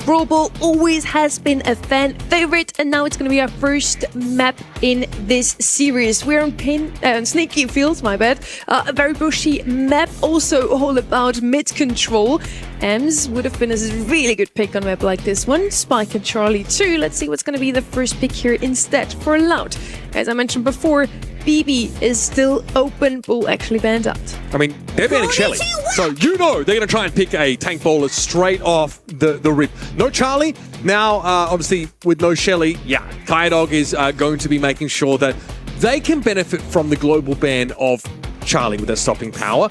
Brawl Ball always has been a fan favorite, and now it's going to be our first map in this series. We're on Sneaky Fields, my bad. A very bushy map, also all about mid control. Ems would have been a really good pick on a map like this one. Spike and Charlie too. Let's see what's going to be the first pick here instead for Loud. As I mentioned before, BB is still open. Bull actually banned out. I mean, they're banning Shelly, so you know they're going to try and pick a tank bowler straight off the rip. No Charlie. Now, obviously, with no Shelly, yeah, Kydog is going to be making sure that they can benefit from the global ban of Charlie with their stopping power.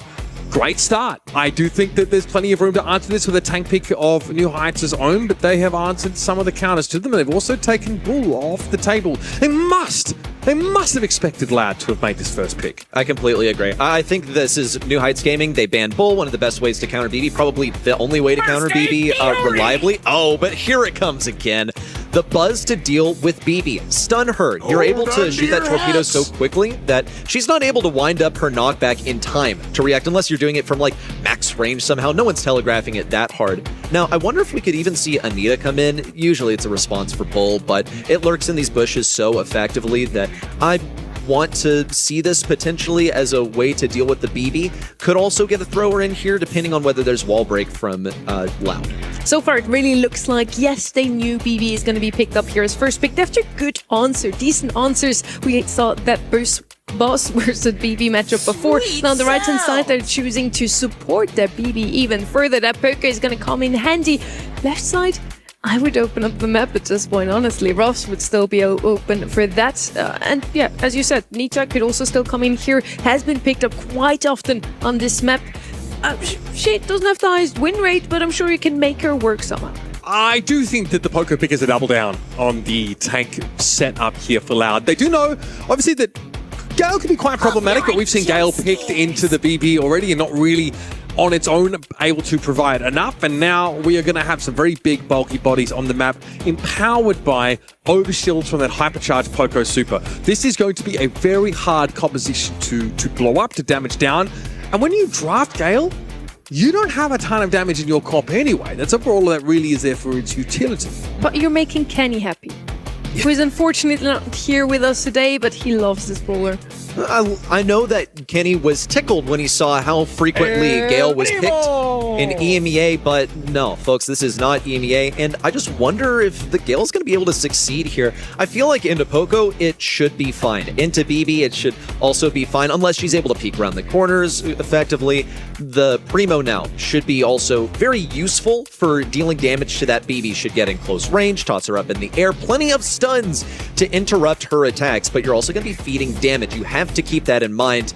Great start. I do think that there's plenty of room to answer this with a tank pick of New Heights' own, but they have answered some of the counters to them, and they've also taken Bull off the table. They must have expected Loud to have made this first pick. I completely agree. I think this is New Heights Gaming. They banned Bull, one of the best ways to counter BB, probably the only way to counter BB reliably. Oh, but here it comes again. The buzz to deal with BB. Stun her. You're able to shoot that torpedo so quickly that she's not able to wind up her knockback in time to react unless you're doing it from like max range somehow. No one's telegraphing it that hard. Now, I wonder if we could even see Anita come in. Usually it's a response for Bull, but it lurks in these bushes so effectively that I want to see this potentially as a way to deal with the BB. Could also get a thrower in here depending on whether there's wall break from Loud. So far, it really looks like, yes, they knew BB is going to be picked up here as first pick. After good answer, decent answers. We saw that Boss versus BB matchup before. Now on the right hand side, they're choosing to support their BB even further. That poker is going to come in handy. Left side, I would open up the map at this point, honestly. Ross would still be open for that. And yeah, as you said, Nita could also still come in here. Has been picked up quite often on this map. She doesn't have the highest win rate, but I'm sure you can make her work somehow. I do think that the poker pick is a double down on the tank setup here for Loud. They do know, obviously, that Gale can be quite problematic, but we've seen Gale picked into the BB already and not really on its own able to provide enough, and now we are going to have some very big bulky bodies on the map empowered by overshields from that hypercharged Poco Super. This is going to be a very hard composition to blow up, to damage down, and when you draft Gale, you don't have a ton of damage in your comp anyway. That's a brawler that really is there for its utility. But you're making Kenny happy, who is unfortunately not here with us today, but he loves this brawler. I know that Kenny was tickled when he saw how frequently Gale was picked in EMEA, but no, folks, this is not EMEA, and I just wonder if the Gale's going to be able to succeed here. I feel like into Poco, it should be fine. Into BB, it should also be fine, unless she's able to peek around the corners effectively. The Primo now should be also very useful for dealing damage to that BB, should get in close range, toss her up in the air, plenty of stuns to interrupt her attacks, but you're also going to be feeding damage. You have to keep that in mind.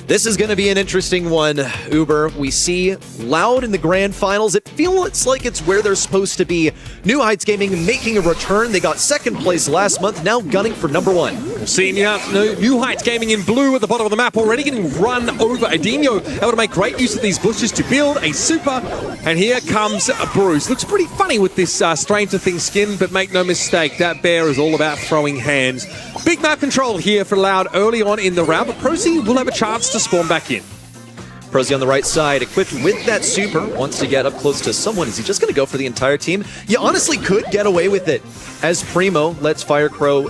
This is going to be an interesting one, Uber. We see Loud in the grand finals. It feels like it's where they're supposed to be. New Heights Gaming making a return. They got second place last month, now gunning for number one. Seeing New Heights Gaming in blue at the bottom of the map, already getting run over. Adinho able to make great use of these bushes to build a super. And here comes Bruce. Looks pretty funny with this Stranger Things skin, but make no mistake, that bear is all about throwing hands. Big map control here for Loud early on in the round, but Prosy will have a chance to spawn back in. Prosy on the right side, equipped with that super, wants to get up close to someone. Is he just going to go for the entire team? You honestly could get away with it, as Primo lets Firecrow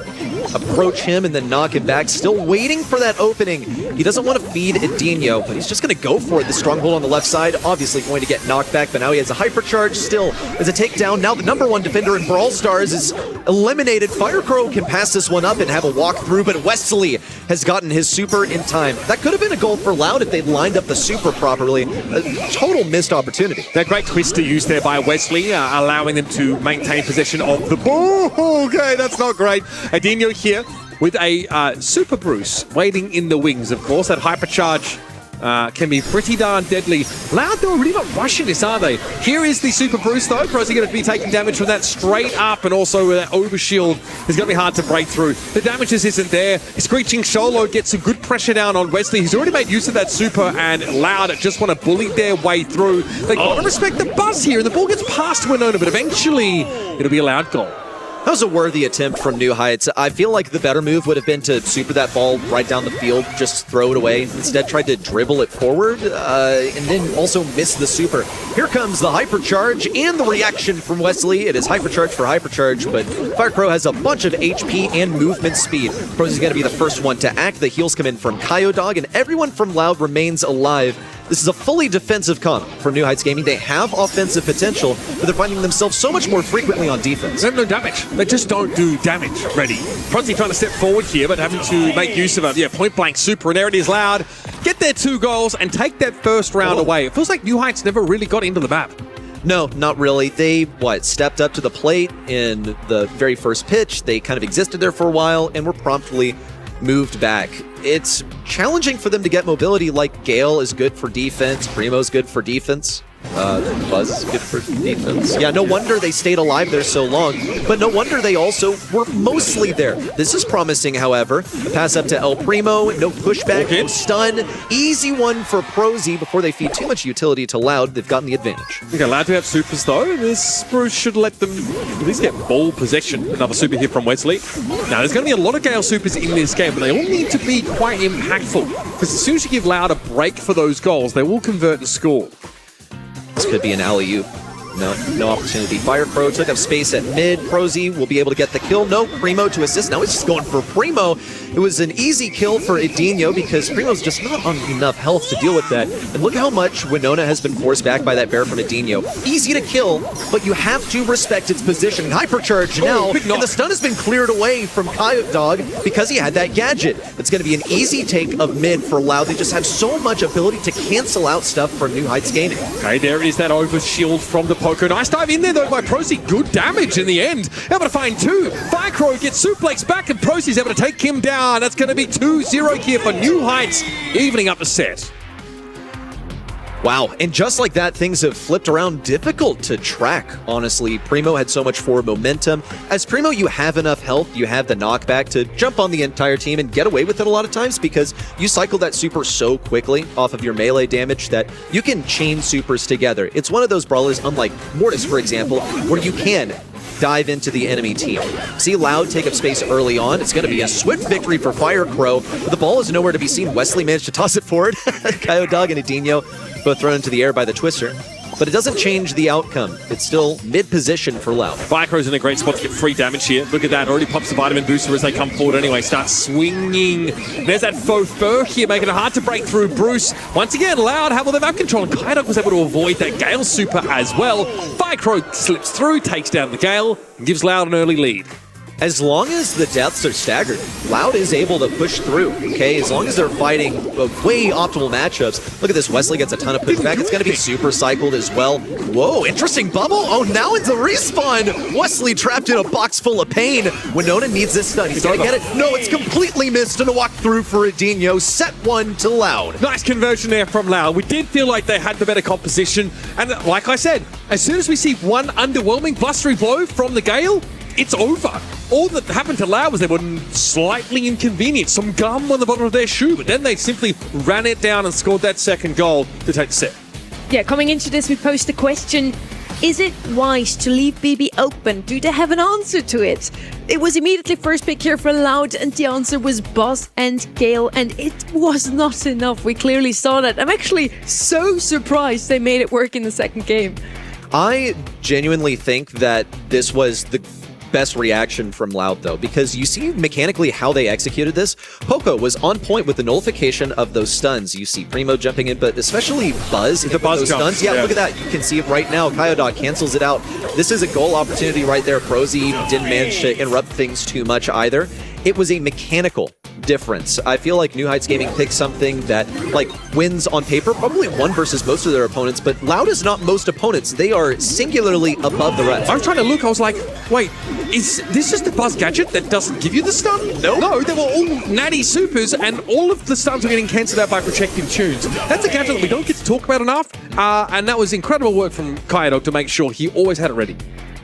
approach him and then knock him back, still waiting for that opening. He doesn't want to feed Adinho, but he's just going to go for it. The stronghold on the left side, obviously going to get knocked back, but now he has a hypercharge still as a takedown. Now the number one defender in Brawl Stars is eliminated. Firecrow can pass this one up and have a walk through, but Wesley has gotten his super in time. That could have been a goal for Loud if they'd lined up the super properly. A total missed opportunity. That great twister used there by Wesley, allowing them to maintain possession of the ball. Okay, that's not great. Adinho here with a Super Bruce waiting in the wings, of course. That hypercharge can be pretty darn deadly. Loud, though, really not rushing this, are they? Here is the Super Bruce, though. Prosy going to be taking damage from that straight up, and also with that overshield is going to be hard to break through. The damage just isn't there. Screeching Solo gets some good pressure down on Wesley. He's already made use of that super, and Loud just want to bully their way through. They got to respect the buzz here, and the ball gets past Winona, but eventually it'll be a Loud goal. That was a worthy attempt from New Heights. I feel like the better move would have been to super that ball right down the field, just throw it away. Instead, tried to dribble it forward, and then also miss the super. Here comes the Hypercharge and the reaction from Wesley. It is Hypercharge for Hypercharge, but FireCrow has a bunch of HP and movement speed. Prozy's going to be the first one to act. The heals come in from Kyodog, and everyone from Loud remains alive. This is a fully defensive comp from New Heights Gaming. They have offensive potential, but they're finding themselves so much more frequently on defense. They have no damage. They just don't do damage. Ready. Prozy trying to step forward here, but having to make use of a point-blank super, and there it is, Loud. Get their 2 goals and take that first round away. It feels like New Heights never really got into the map. No, not really. They, stepped up to the plate in the very first pitch. They kind of existed there for a while and were promptly moved back. It's challenging for them to get mobility. Like Gale is good for defense, Primo's good for defense, Buzz is good for defense. Yeah, no wonder they stayed alive there so long, but no wonder they also were mostly there. This is promising, however. A pass up to El Primo, no pushback, no stun. Easy one for Prozy before they feed too much utility to Loud. They've gotten the advantage. Okay, Loud to have supers though. This Bruce should let them at least get ball possession. Another super here from Wesley. Now, there's going to be a lot of Gale supers in this game, but they all need to be quite impactful, because as soon as you give Loud a break for those goals, they will convert and score. This could be an alley-oop. No opportunity. FireCrow took up space at mid. Prozy will be able to get the kill. No Primo to assist. Now he's just going for Primo. It was an easy kill for Edinho because Primo's just not on enough health to deal with that. And look how much Winona has been forced back by that bear from Edinho. Easy to kill, but you have to respect its position. Hypercharge now, and the stun has been cleared away from Kyodog because he had that gadget. It's going to be an easy take of mid for Loud. They just have so much ability to cancel out stuff from New Heights Gaming. Okay, there it is, that overshield from the Poco. Nice dive in there though by Prozy. Good damage in the end. Able to find 2. FireCrow gets suplexed back and Prozy's able to take him down. That's going to be 2-0 here for New Heights, evening up the set. Wow, and just like that, things have flipped around. Difficult to track, honestly. Primo had so much forward momentum. As Primo, you have enough health, you have the knockback to jump on the entire team and get away with it a lot of times because you cycle that super so quickly off of your melee damage that you can chain supers together. It's one of those brawlers, unlike Mortis, for example, where you can dive into the enemy team. See Loud take up space early on. It's going to be a swift victory for FireCrow, but the ball is nowhere to be seen. Wesley managed to toss it forward. Kyodog and Edinho both thrown into the air by the Twister. But it doesn't change the outcome. It's still mid-position for Loud. FireCrow's in a great spot to get free damage here. Look at that, already pops the Vitamin Booster as they come forward anyway. Starts swinging. There's that faux fur here, making it hard to break through Bruce. Once again, Loud have all their map control, and Kyodog was able to avoid that Gale super as well. FireCrow slips through, takes down the Gale, and gives Loud an early lead. As long as the deaths are staggered, Loud is able to push through, okay? As long as they're fighting way optimal matchups. Look at this, Wesley gets a ton of pushback. It's going to be super cycled as well. Whoa, interesting bubble. Oh, now it's a respawn. Wesley trapped in a box full of pain. Winona needs this stun. He's going to get it. No, it's completely missed, and a walk through for Edinho. Set 1 to Loud. Nice conversion there from Loud. We did feel like they had the better composition. And like I said, as soon as we see one underwhelming blustery blow from the Gale, it's over. All that happened to Loud was they were slightly inconvenienced, some gum on the bottom of their shoe, but then they simply ran it down and scored that second goal to take the set. Yeah, coming into this, we posed the question, is it wise to leave BB open? Do they have an answer to it? It was immediately first pick here for Loud, and the answer was Boss and Gale, and it was not enough. We clearly saw that. I'm actually so surprised they made it work in the second game. I genuinely think that this was the best reaction from Loud, though, because you see mechanically how they executed this. Poco was on point with the nullification of those stuns. You see Primo jumping in, but especially Buzz. The Buzz those stuns. Yeah, look at that. You can see it right now. Kyodog cancels it out. This is a goal opportunity right there. Prozy didn't manage to interrupt things too much either. It was a mechanical difference. I feel like New Heights Gaming picked something that, like, wins on paper, probably won versus most of their opponents, but Loud is not most opponents. They are singularly above the rest. I was trying to look, I was like, wait, is this just a Buzz gadget that doesn't give you the stun? Nope. No, they were all natty supers, and all of the stuns were getting cancelled out by projective tunes. That's a gadget that we don't get to talk about enough, and that was incredible work from Kyodog to make sure he always had it ready.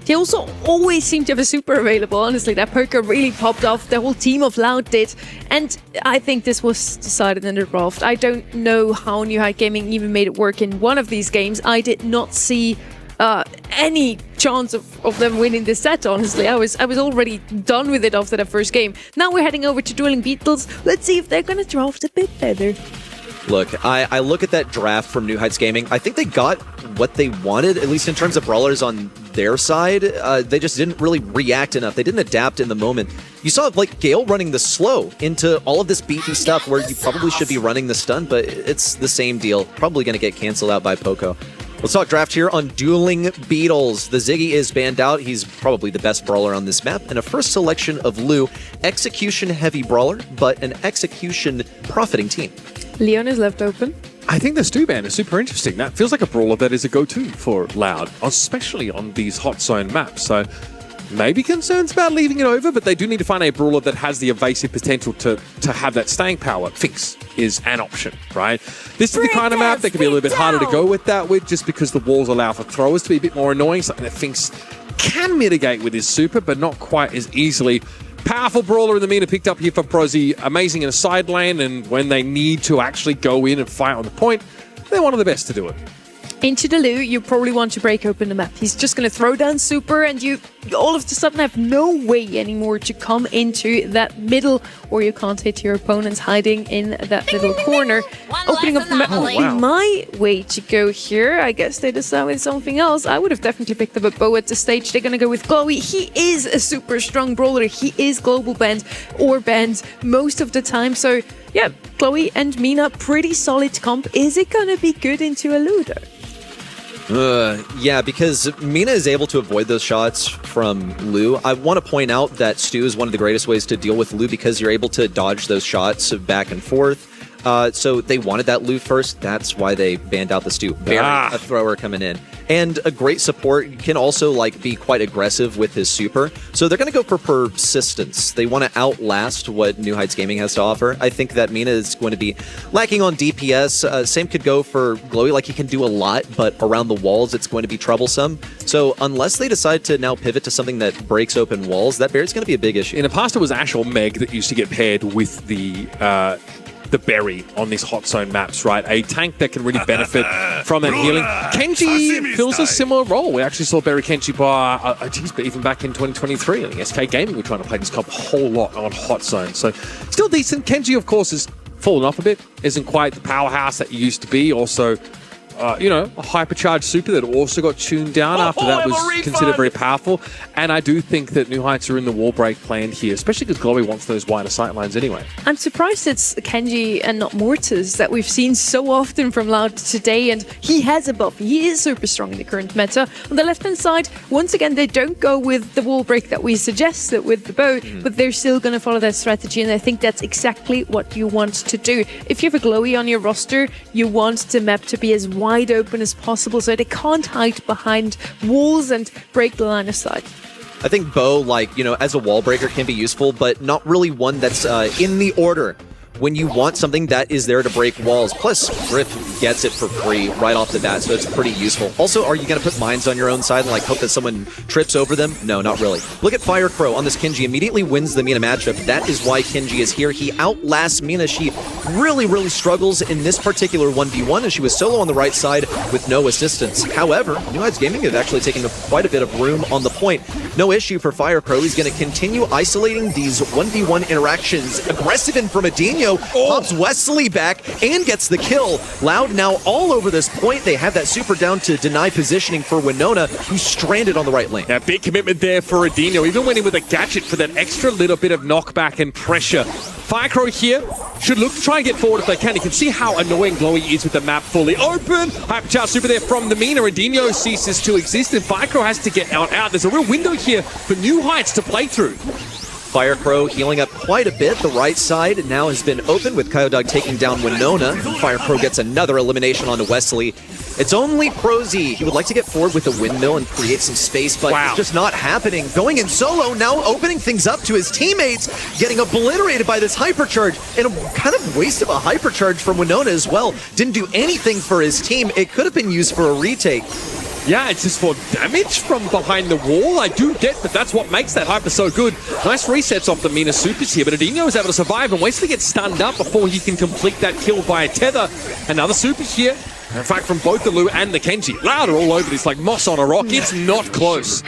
They also always seem to have a super available. Honestly, that poker really popped off. The whole team of Loud did. And I think this was decided in the draft. I don't know how New Heights Gaming even made it work in one of these games. I did not see any chance of them winning this set, honestly. I was already done with it after that first game. Now we're heading over to Dueling Beetles. Let's see if they're going to draft a bit better. Look, I look at that draft from New Heights Gaming. I think they got what they wanted, at least in terms of brawlers on their side. They just didn't really react enough. They didn't adapt in the moment. You saw like Gale running the slow into all of this beefy stuff where you probably should be running the stun, but it's the same deal. Probably going to get canceled out by Poco. Let's talk draft here on Dueling Beetles. The Ziggy is banned out. He's probably the best brawler on this map. And a first selection of Lu, execution-heavy brawler, but an execution-profiting team. Leon is left open. I think the Stu ban is super interesting. That feels like a brawler that is a go-to for Loud, especially on these hot zone maps. So maybe concerns about leaving it over, but they do need to find a brawler that has the evasive potential to have that staying power. Finks is an option, right? This is the kind of map that can be a little bit harder to go with that with, just because the walls allow for throwers to be a bit more annoying, something that Finks can mitigate with his super, but not quite as easily. Powerful brawler in the Mina picked up here for Prozzy. Amazing in a side lane, and when they need to actually go in and fight on the point, they're one of the best to do it. Into the Lu, you probably want to break open the map. He's just going to throw down super, and you all of a sudden have no way anymore to come into that middle, or you can't hit your opponents hiding in that little corner. Opening up the map would be my way to go here. I guess they decide with something else. I would have definitely picked up a bow at the stage. They're going to go with Chloe. He is a super strong brawler. He is global banned or banned most of the time. So yeah, Chloe and Mina, pretty solid comp. Is it going to be good into a Lu though? Yeah, because Mina is able to avoid those shots from Lu. I want to point out that Stu is one of the greatest ways to deal with Lu because you're able to dodge those shots back and forth. So they wanted that Lu first. That's why they banned out the Stu. A thrower coming in. And a great support can also like be quite aggressive with his super. So they're going to go for persistence. They want to outlast what New Heights Gaming has to offer. I think that Mina is going to be lacking on DPS. Same could go for Glowy. Like he can do a lot, but around the walls it's going to be troublesome. So unless they decide to now pivot to something that breaks open walls, that Barry's going to be a big issue. In the past, it was Ash or Meg that used to get paired with the berry on these hot zone maps, right? A tank that can really benefit from that healing. Kenji fills a similar role. We actually saw Berry Kenji but even back in 2023. I think SK Gaming were trying to play this comp a whole lot on hot zone. So still decent. Kenji, of course, has fallen off a bit. Isn't quite the powerhouse that he used to be. Also, you know, a hypercharged super that also got tuned down after that was considered very powerful. And I do think that New Heights are in the wall break planned here, especially because Glowy wants those wider sight lines anyway. I'm surprised it's Kenji and not Mortis that we've seen so often from Loud today, and he has a buff. He is super strong in the current meta. On the left-hand side, once again, they don't go with the wall break that we suggested with the bow, but they're still going to follow that strategy, and I think that's exactly what you want to do. If you have a Glowy on your roster, you want the map to be as wide open as possible so they can't hide behind walls and break the line of sight. I think Bo, like, you know, as a wall breaker can be useful, but not really one that's in the order when you want something that is there to break walls. Plus, Griff gets it for free right off the bat, so it's pretty useful. Also, are you going to put mines on your own side and like hope that someone trips over them? No, not really. Look at Fire Crow on this Kenji. Immediately wins the Mina matchup. That is why Kenji is here. He outlasts Mina. She really, really struggles in this particular 1v1, and she was solo on the right side with no assistance. However, New Heights Gaming have actually taken quite a bit of room on the point. No issue for Fire Crow. He's going to continue isolating these 1v1 interactions. Aggressive in from Adinho. Pops Wesley back and gets the kill. Loud now all over this point. They have that super down to deny positioning for Winona, who's stranded on the right lane. Yeah, big commitment there for Adinho. Even winning with a gadget for that extra little bit of knockback and pressure. Firecrow here should look to try and get forward if they can. You can see how annoying Glowy is with the map fully open. Hypercharge super there from the Mina. Adinho ceases to exist, and Firecrow has to get out. There's a real window here for New Heights to play through. Fire Crow healing up quite a bit. The right side now has been open with Kyodog taking down Winona. Fire Crow gets another elimination onto Wesley. It's only Prozzy. He would like to get forward with the windmill and create some space, but it's just not happening. Going in solo, now opening things up to his teammates, getting obliterated by this hypercharge, and a kind of waste of a hypercharge from Winona as well. Didn't do anything for his team. It could have been used for a retake. Yeah, it's just for damage from behind the wall. I do get that that's what makes that hyper so good. Nice resets off the Mina supers here, but Adinho is able to survive, and Wesley gets stunned up before he can complete that kill by a tether. Another super here In fact, from both the Lu and the Kenji, Loud are all over this like moss on a rock. It's not close.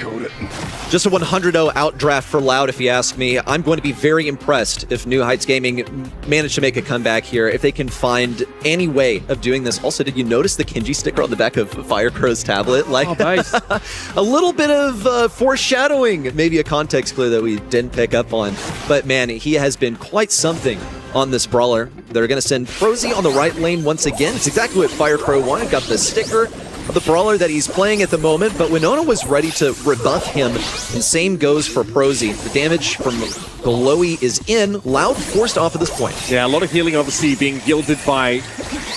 Just a 100-0 outdraft for Loud, if you ask me. I'm going to be very impressed if New Heights Gaming manage to make a comeback here, if they can find any way of doing this. Also, did you notice the Kenji sticker on the back of Firecrow's tablet? Like, nice. a little bit of foreshadowing, maybe a context clue that we didn't pick up on. But man, he has been quite something on this brawler. They're going to send Frozy on the right lane once again. It's exactly what Firecrow wanted. Got the sticker of the brawler that he's playing at the moment, but Winona was ready to rebuff him, and same goes for Prosy. The damage from Glowy is in. Loud forced off at this point. Yeah, a lot of healing obviously being gilded by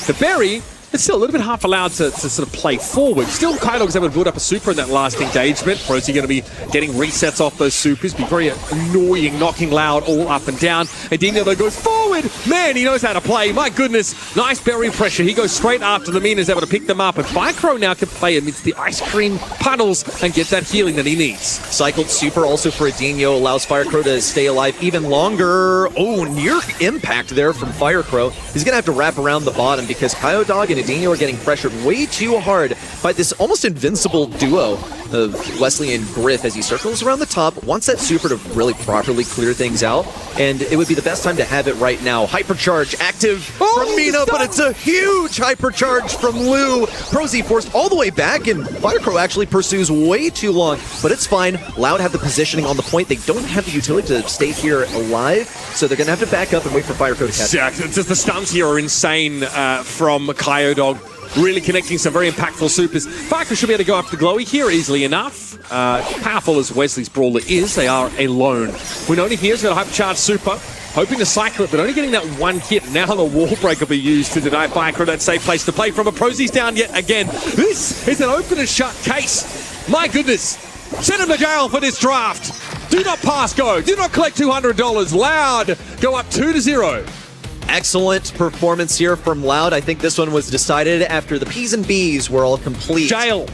the berry. It's still a little bit hard for Loud to sort of play forward. Still, Kydog's able to build up a super in that last engagement. Prosy going to be getting resets off those supers. Be very annoying, knocking Loud all up and down. And Dino, though, goes forward. Man, he knows how to play. My goodness. Nice berry pressure. He goes straight after the Mina's able to pick them up. And Firecrow now can play amidst the ice cream puddles and get that healing that he needs. Cycled super also for Adinho. Allows Firecrow to stay alive even longer. Oh, near impact there from Firecrow. He's going to have to wrap around the bottom because Kyodog and Adinho are getting pressured way too hard by this almost invincible duo of Wesley and Griff as he circles around the top, wants that super to really properly clear things out, and it would be the best time to have it right now. Hypercharge active from Mina, but it's a huge hypercharge from Lu. Prosy forced all the way back, and Firecrow actually pursues way too long, but it's fine. Loud have the positioning on the point. They don't have the utility to stay here alive, so they're going to have to back up and wait for Firecrow to catch up. Just the stuns here are insane from Kyodog. Really connecting some very impactful supers. Firecrow should be able to go after the Glowy here easily enough. Powerful as Wesley's brawler is, they are alone. Winona here's got a hypercharged super, hoping to cycle it, but only getting that one hit. Now the wall break will be used to deny Firecrow that safe place to play from. A Prosy's down yet again. This is an open and shut case. My goodness. Send him to jail for this draft. Do not pass go. Do not collect $200. Loud go up 2-0. Excellent performance here from Loud. I think this one was decided after the P's and B's were all complete. Jail.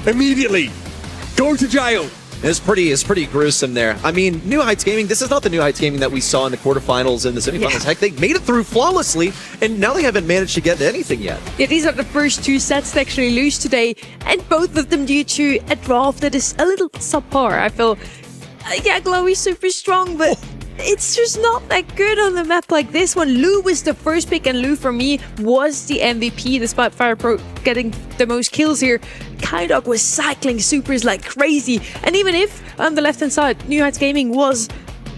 Immediately. Go to jail. It's pretty gruesome there. I mean, New Heights Gaming, this is not the New Heights Gaming that we saw in the quarterfinals and the semifinals. Yeah. Heck, they made it through flawlessly, and now they haven't managed to get to anything yet. Yeah, these are the first two sets to actually lose today, and both of them due to a draft that is a little subpar. I feel, yeah, Glowy's super strong, but it's just not that good on the map like this one. Lu was the first pick, and Lu for me was the MVP despite Firecrow getting the most kills here. Kydog was cycling supers like crazy, and even if on the left hand side New Heights Gaming was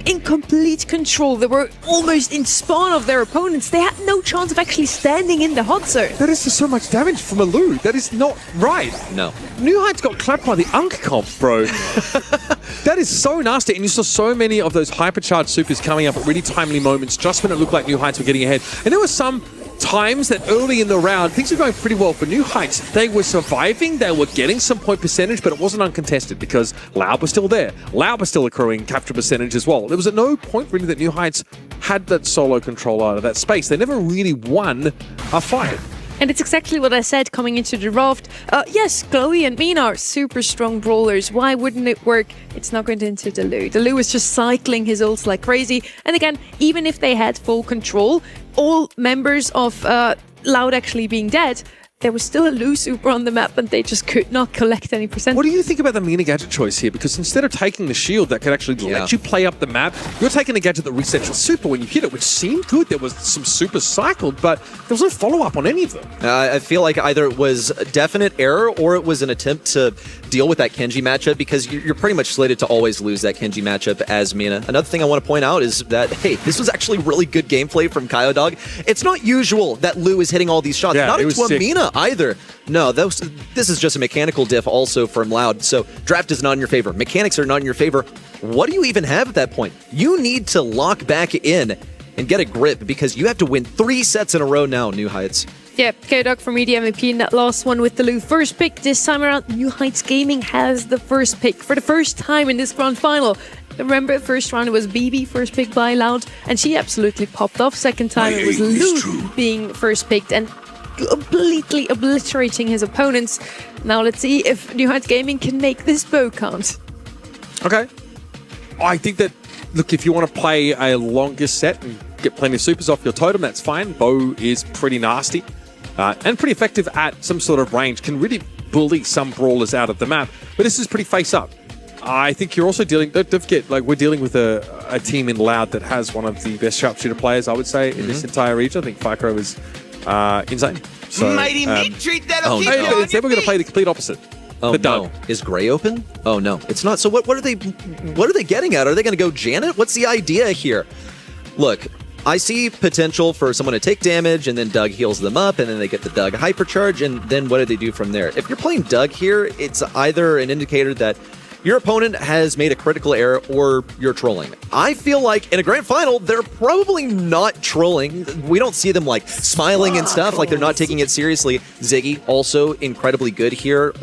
in complete control, they were almost in spawn of their opponents, they had no chance of actually standing in the hot zone. That is just so much damage from a Lu. That is not right. No. New Heights got clapped by the Unk comp, bro. That is so nasty, and you saw so many of those hypercharged supers coming up at really timely moments just when it looked like New Heights were getting ahead. And there were some times that early in the round, things were going pretty well for New Heights. They were surviving, they were getting some point percentage, but it wasn't uncontested because Loud was still there. Loud was still accruing capture percentage as well. There was at no point really that New Heights had that solo control out of that space. They never really won a fight. And it's exactly what I said coming into the draft. Yes, Glowy and Mina are super strong brawlers. Why wouldn't it work? It's not going into the Lu. The Lu is just cycling his ults like crazy. And again, even if they had full control, all members of Loud actually being dead, there was still a Lu super on the map and they just could not collect any percent. What do you think about the Mina gadget choice here? Because instead of taking the shield that could actually let you play up the map, you're taking a gadget that resets your super when you hit it, which seemed good. There was some super cycled, but there was no follow-up on any of them. I feel like either it was a definite error or it was an attempt to deal with that Kenji matchup, because you're pretty much slated to always lose that Kenji matchup as Mina. Another thing I want to point out is that, hey, this was actually really good gameplay from Kyodog. It's not usual that Lu is hitting all these shots, not into a Mina either. No, this is just a mechanical diff also from Loud. So draft is not in your favor. Mechanics are not in your favor. What do you even have at that point? You need to lock back in and get a grip, because you have to win 3 sets in a row now, New Heights. Yeah, Kyodog for me, the MVP in that last one with the Lu first pick. This time around, New Heights Gaming has the first pick for the first time in this grand final. Remember, first round it was BB first picked by Loud, and she absolutely popped off. Second time it was Lu being first picked and completely obliterating his opponents. Now let's see if New Heights Gaming can make this bow count. Okay. I think that, look, if you want to play a longer set and get plenty of supers off your totem, that's fine. Bow is pretty nasty. and pretty effective at some sort of range, can really bully some brawlers out of the map. But this is pretty face up. I think you're also dealing, don't forget, like we're dealing with a team in Loud that has one of the best sharpshooter players, I would say, in this entire region. I think Fycro is insane. So, Mighty Meat treat that'll keep hey, you on instead we're your going to play the complete opposite. Oh the Doug. no, is Gray open? Oh no, it's not. So what are they getting at? Are they going to go Janet? What's the idea here? Look, I see potential for someone to take damage, and then Doug heals them up, and then they get the Doug hypercharge, and then what do they do from there? If you're playing Doug here, it's either an indicator that your opponent has made a critical error or you're trolling. I feel like in a grand final, they're probably not trolling. We don't see them like smiling and stuff, like they're not taking it seriously. Ziggy, also incredibly good here.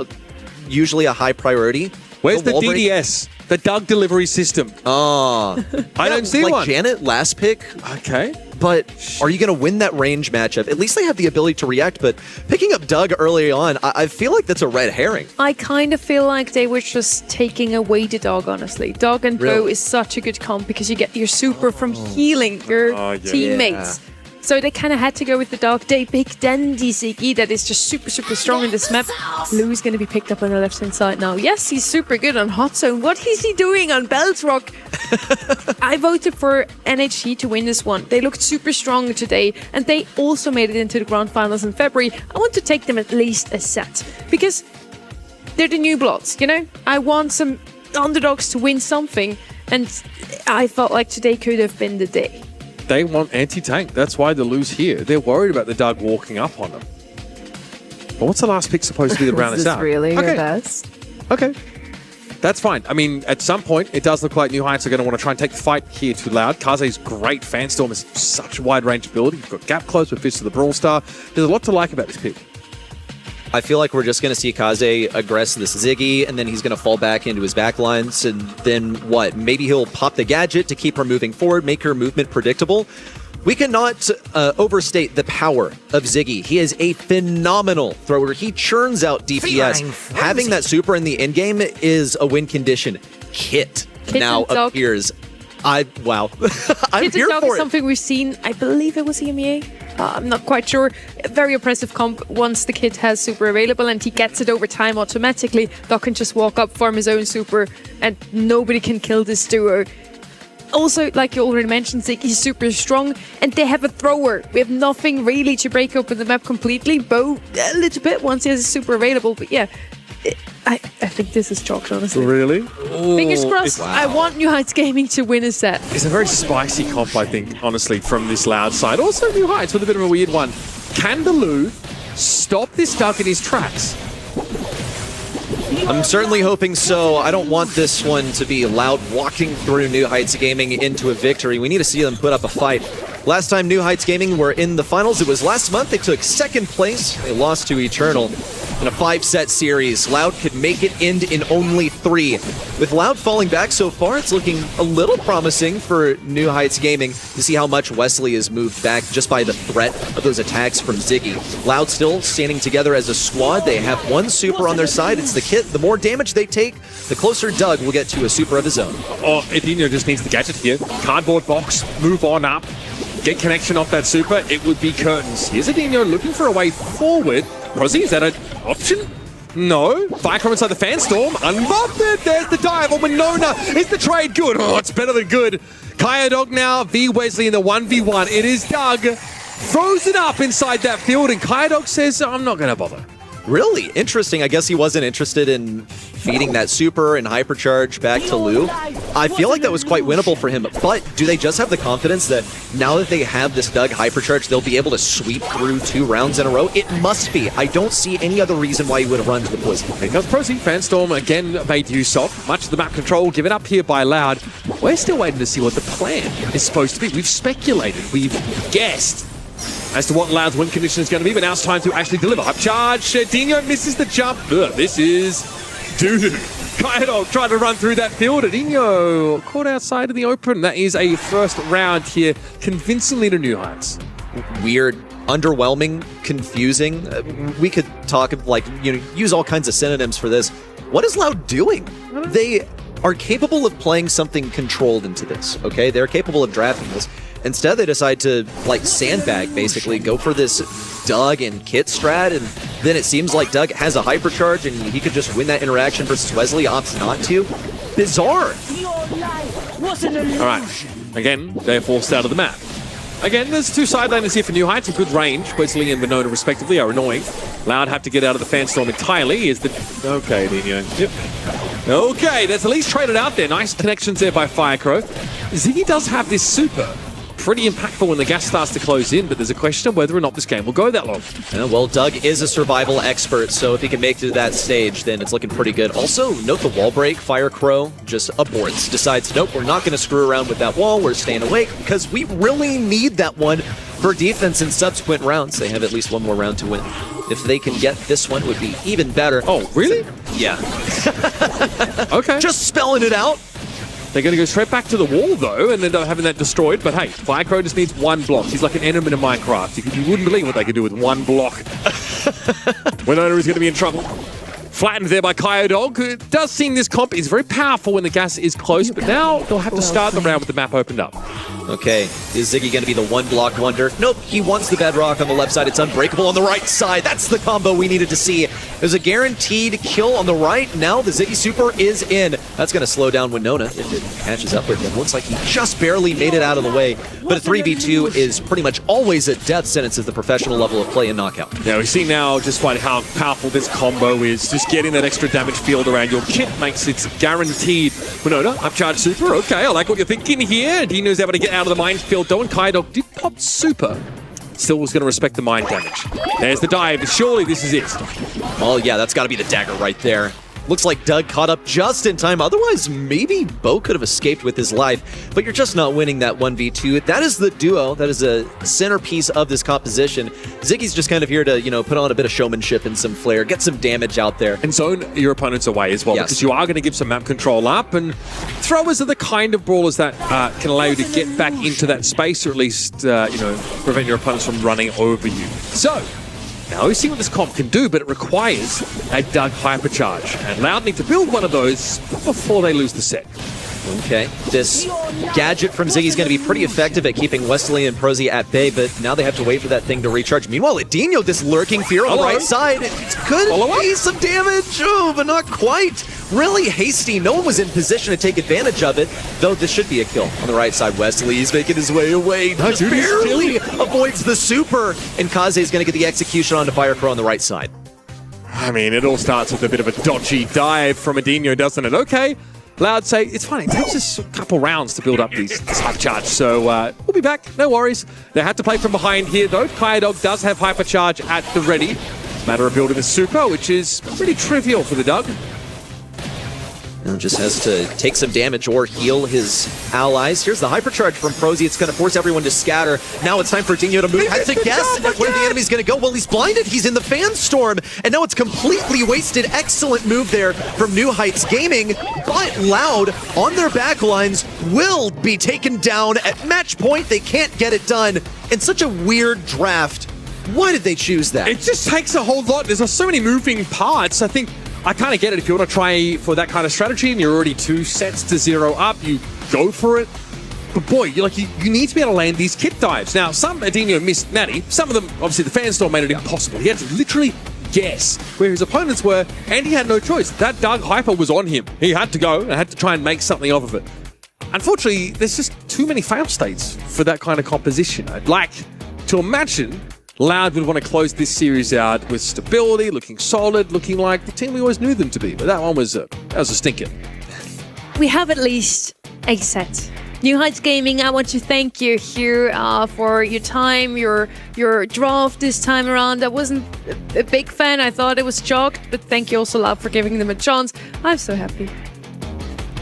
Usually a high priority. Where's the DDS? The Doug delivery system. I don't see like one. Janet, last pick. Okay. But are you going to win that range matchup? At least they have the ability to react, but picking up Doug early on, I feel like that's a red herring. I kind of feel like they were just taking away the Dog, honestly. Dog and Bow Really? is such a good comp because you get your super from healing your teammates. So they kind of had to go with the Dog. They picked Dandy Ziggy that is just super, super strong in this map. Lou's going to be picked up on the left-hand side now. Yes, he's super good on Hot Zone. What is he doing on Belt Rock? I voted for NHG to win this one. They looked super strong today, and they also made it into the grand finals in February. I want to take them at least a set because they're the new bloods, you know? I want some underdogs to win something, and I felt like today could have been the day. They want anti-tank. That's why they lose here. They're worried about the Doug walking up on them. But what's the last pick supposed to be to round Is us this out? really your best? Okay. That's fine. I mean, at some point, it does look like New Heights are going to want to try and take the fight here to Loud. Kaze's great. Fanstorm is such a wide range ability. You've got gap close with Fist of the Brawl Star. There's a lot to like about this pick. I feel like we're just going to see Kaze aggress this Ziggy, and then he's going to fall back into his backlines, and then what? Maybe he'll pop the gadget to keep her moving forward, make her movement predictable. We cannot overstate the power of Ziggy. He is a phenomenal thrower. He churns out DPS. Having that super in the endgame is a win condition. Kit now and Dog. appears. Wow. I'm Kit here and Dog for is it. something we've seen, I believe it was EMEA. I'm not quite sure. Very oppressive comp once the kid has super available and he gets it over time automatically. Doc can just walk up, farm his own super, and nobody can kill this duo. Also, like you already mentioned, Ziggy's super strong, and they have a thrower. We have nothing really to break open the map completely. Bow a little bit once he has a super available, but yeah. I think this is chalked, honestly. Really? Fingers crossed. I want New Heights Gaming to win a set. It's a very spicy comp, I think, honestly, from this Loud side. Also, New Heights with a bit of a weird one. Can the Lou stop this Doug in his tracks? I'm certainly hoping so. I don't want this one to be Loud walking through New Heights Gaming into a victory. We need to see them put up a fight. Last time New Heights Gaming were in the finals, it was last month. They took second place. They lost to Eternal in a 5-set series. Loud could make it end in only 3. With Loud falling back so far, it's looking a little promising for New Heights Gaming to see how much Wesley has moved back just by the threat of those attacks from Ziggy. Loud still standing together as a squad. They have one super on their side. It's the Kit. The more damage they take, the closer Doug will get to a super of his own. Oh, Edinho just needs the gadget here. Cardboard box, move on up. Get connection off that super, it would be curtains. Here's Edinho looking for a way forward. Rosie, is that an option? No. Fire inside the Fanstorm. Unbuffed. There's the dive. Oh, Winona. Is the trade good? Oh, it's better than good. Kaya Dog now, V Wesley in the 1v1. It is Doug. Throws it up inside that field, and Kaya Dog says, I'm not going to bother. Really interesting. I guess he wasn't interested in feeding that super and hypercharge back to Lou. I feel like that was quite winnable for him, but do they just have the confidence that now that they have this Doug hypercharge, they'll be able to sweep through 2 rounds in a row? It must be. I don't see any other reason why you would have run to the poison. Here comes Procy. Fanstorm again made use of. Much of the map control given up here by Loud. We're still waiting to see what the plan is supposed to be. We've speculated. We've guessed as to what Loud's win condition is going to be, but now it's time to actually deliver. Upcharge. Dingo misses the jump. Ugh, this is doo-doo. Kaido trying to run through that field. Dingo caught outside in the open. That is a first round here, convincingly to New Heights. Weird, underwhelming, confusing. We could talk, use all kinds of synonyms for this. What is Loud doing? They are capable of playing something controlled into this, okay? They're capable of drafting this. Instead, they decide to, sandbag, basically, go for this Doug and Kit strat, and then it seems like Doug has a hypercharge and he could just win that interaction versus Wesley, opts not to. Bizarre. All right, again, they're forced out of the map. Again, there's two sideliners here for New Heights, a good range. Wesley and Venona, respectively, are annoying. Loud have to get out of the Fanstorm entirely. Okay, Dino. Yep. Okay, that's at least traded out there. Nice connections there by Firecrow. Ziggy does have this super. Pretty impactful when the gas starts to close in, but there's a question of whether or not this game will go that long. Well, Doug is a survival expert, so if he can make it to that stage, then it's looking pretty good. Also, note the wall break. Firecrow just aborts, decides, nope, we're not going to screw around with that wall. We're staying awake because we really need that one for defense in subsequent rounds. They have at least one more round to win. If they can get this one, it would be even better. Oh, really? Yeah. Okay. Just spelling it out. They're going to go straight back to the wall, though, and end up having that destroyed. But hey, Firecrow just needs one block. He's like an enemy in Minecraft. You wouldn't believe what they could do with one block. Winona is going to be in trouble. Flattened there by Kyodog. It does seem this comp is very powerful when the gas is close, but now they'll have to start the round with the map opened up. Okay, is Ziggy going to be the one-block wonder? Nope, he wants the bedrock on the left side. It's unbreakable on the right side. That's the combo we needed to see. There's a guaranteed kill on the right. Now the Ziggy super is in. That's going to slow down Winona if it catches up with him. Looks like he just barely made it out of the way. But a 3v2 is pretty much always a death sentence at the professional level of play and knockout. Yeah, we see now just how powerful this combo is. Just getting that extra damage field around your kit makes it guaranteed. Winona, upcharge super. Okay, I like what you're thinking here. Dino's able to get out of the minefield. Though, and Kyodog did pop super. Still was going to respect the mine damage. There's the dive. Surely this is it. Oh, yeah, that's got to be the dagger right there. Looks like Doug caught up just in time. Otherwise, maybe Bo could have escaped with his life. But you're just not winning that 1v2. That is the duo. That is a centerpiece of this composition. Ziggy's just kind of here to, put on a bit of showmanship and some flair, get some damage out there. And zone your opponents away as well, yes, because you are going to give some map control up. And throwers are the kind of brawlers that can allow you to get back into that space, or at least, prevent your opponents from running over you. So, now we see what this comp can do, but it requires a Doug hypercharge. And Loud need to build one of those before they lose the set. Okay, this gadget from Ziggy is going to be pretty effective at keeping Wesley and Prosy at bay, but now they have to wait for that thing to recharge. Meanwhile, Adino, this lurking fear on the right side, it could be some damage, but not quite. Really hasty. No one was in position to take advantage of it, though this should be a kill on the right side. Wesley's making his way away. Just barely avoids the super, and Kaze is going to get the execution onto Firecrow on the right side. I mean, it all starts with a bit of a dodgy dive from Adino, doesn't it? Okay. Loud say, it's fine, it takes us a couple rounds to build up this hypercharge, so we'll be back, no worries. They had to play from behind here, though. Kyodog does have hypercharge at the ready. Matter of building the super, which is pretty trivial for the Doug. Just has to take some damage or heal his allies. Here's the hypercharge from Prosy. It's going to force everyone to scatter. Now it's time for Dino to move. Has to guess where the enemy's going to go. Well, he's blinded. He's in the fan storm. And now it's completely wasted. Excellent move there from New Heights Gaming. But Loud on their backlines will be taken down at match point. They can't get it done. In such a weird draft. Why did they choose that? It just takes a whole lot. There's so many moving parts. I think I kind of get it. If you want to try for that kind of strategy and you're already 2 sets to 0 up, you go for it. But boy, you need to be able to land these kit dives. Now, some Adino missed Natty. Some of them, obviously, the fan storm made it impossible. He had to literally guess where his opponents were, and he had no choice. That Doug hyper was on him. He had to go and had to try and make something off of it. Unfortunately, there's just too many fail states for that kind of composition. I'd like to imagine Loud would want to close this series out with stability, looking solid, looking like the team we always knew them to be. But that one was a stinker. We have at least a set. New Heights Gaming, I want to thank you here for your time, your draft this time around. I wasn't a big fan. I thought it was chalked, but thank you also, Loud, for giving them a chance. I'm so happy.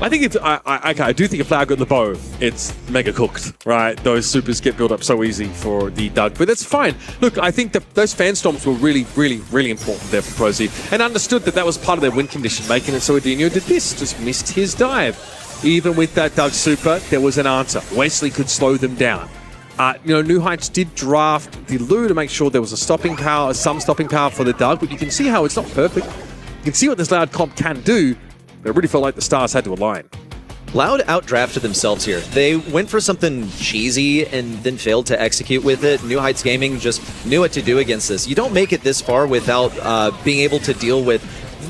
I think I do think if Loud got the bow, it's mega cooked, right? Those supers get built up so easy for the Doug, but that's fine. Look, I think that those fan storms were really, really, really important there for Prosy, and understood that was part of their win condition, making it so Adino did this, just missed his dive. Even with that Doug super, there was an answer. Wesley could slow them down. New Heights did draft the Lou to make sure there was a stopping power, some stopping power for the Doug, but you can see how it's not perfect. You can see what this Loud comp can do. It really felt like the stars had to align. Loud outdrafted themselves here. They went for something cheesy and then failed to execute with it. New Heights Gaming just knew what to do against this. You don't make it this far without being able to deal with